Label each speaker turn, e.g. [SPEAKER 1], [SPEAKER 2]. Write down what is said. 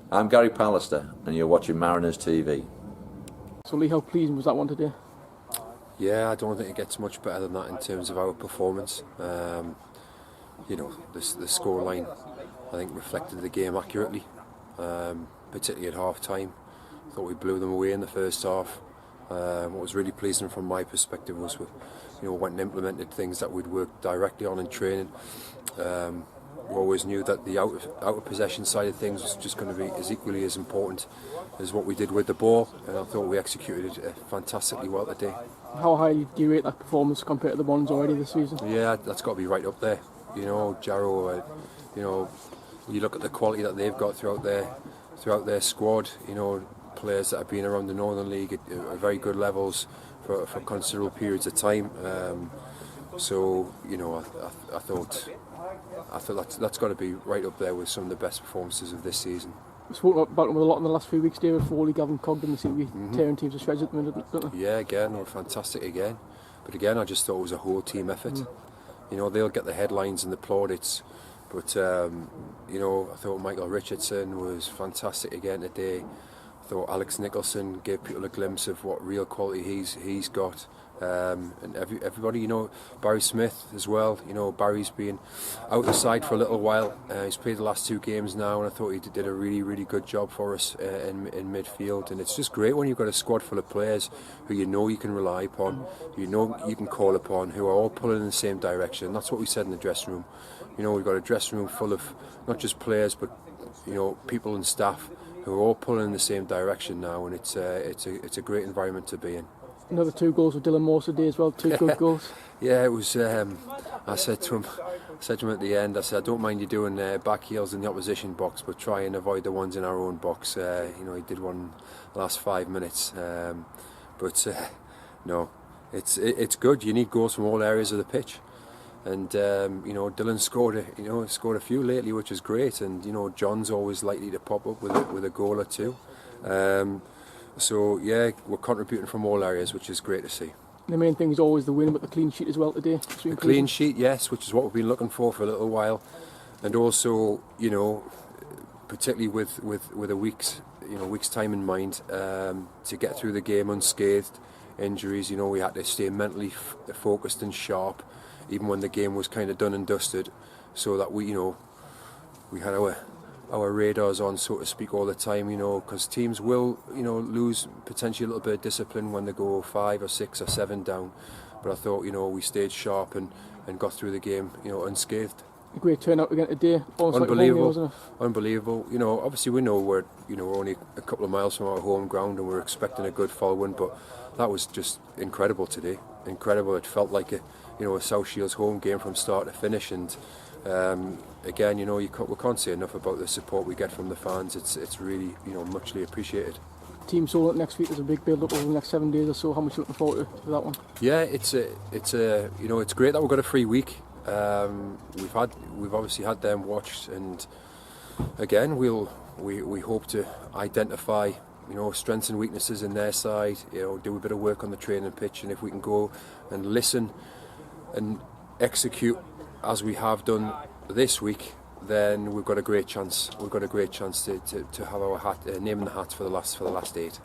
[SPEAKER 1] I'm Gary Pallister, and you're watching Mariners TV.
[SPEAKER 2] So Lee, how pleasing was that one today?
[SPEAKER 3] Yeah, I don't think it gets much better than that in terms of our performance. You know, the scoreline, I think, reflected the game accurately, particularly at half-time. I thought we blew them away in the first half. What was really pleasing from my perspective was we went and implemented things that we'd worked directly on in training. We always knew that the out of possession side of things was just going to be as equally as important as what we did with the ball, and I thought we executed it fantastically well today.
[SPEAKER 2] How highly do you rate that performance compared to the ones already this season?
[SPEAKER 3] Yeah, that's got to be right up there. You know, Jarrow, you look at the quality that they've got throughout their squad. You know, players that have been around the Northern League at very good levels for considerable periods of time. So you know, I thought that's got to be right up there with some of the best performances of this season.
[SPEAKER 2] We spoke about them a lot in the last few weeks. David Foley, Gavin Cogden, they seem to be tearing teams to shreds at the minute, don't they?
[SPEAKER 3] Yeah, again, they were fantastic again. But again, I just thought it was a whole team effort. You know, they'll get the headlines and the plaudits, but you know, I thought Michael Richardson was fantastic again today. I thought Alex Nicholson gave people a glimpse of what real quality he's got. And everybody, you know, Barry Smith as well. You know, Barry's been out the side for a little while. He's played the last 2 games now, and I thought he did a really good job for us in midfield. And it's just great when you've got a squad full of players who you know you can rely upon, you know you can call upon, who are all pulling in the same direction. That's what we said in the dressing room. You know, we've got a dressing room full of not just players, but you know, people and staff who are all pulling in the same direction now, and it's a great environment to be in.
[SPEAKER 2] Another 2 goals with Dylan Morse today as well, 2 good goals.
[SPEAKER 3] Yeah, it was. I said to him at the end, I said, I don't mind you doing back heels in the opposition box, but try and avoid the ones in our own box. You know, he did one the last 5 minutes, but no, it's good. You need goals from all areas of the pitch, and you know, Dylan scored a few lately, which is great, and you know, John's always likely to pop up with a goal or 2. So yeah, we're contributing from all areas, which is great to see.
[SPEAKER 2] The main thing is always the win, but the clean sheet as well today.
[SPEAKER 3] The clean sheet, yes, which is what we've been looking for a little while, and also, you know, particularly with a week's time in mind, to get through the game unscathed. Injuries, you know, we had to stay mentally focused and sharp, even when the game was kind of done and dusted, so that we had our radars on, so to speak, all the time, you know, because teams will, you know, lose potentially a little bit of discipline when they go 5 or 6 or 7 down. But I thought, you know, we stayed sharp and got through the game, you know, unscathed.
[SPEAKER 2] A great turnout again today.
[SPEAKER 3] Unbelievable,
[SPEAKER 2] wasn't it?
[SPEAKER 3] Unbelievable. You know, obviously we know we're only a couple of miles from our home ground, and we're expecting a good following, but that was just incredible today. Incredible. It felt like a South Shields home game from start to finish, and again, you know, we can't say enough about the support we get from the fans. It's really, you know, muchly appreciated.
[SPEAKER 2] Team sold it next week. There's a big build up over the next 7 days or so. How much are you looking forward to that one?
[SPEAKER 3] Yeah, it's you know, it's great that we've got a free week. We've obviously had them watched, and again, we hope to identify, you know, strengths and weaknesses in their side. You know, do a bit of work on the training pitch, and if we can go and listen and execute as we have done this week, then we've got a great chance. We've got a great chance to have our name in the hat for the last 8.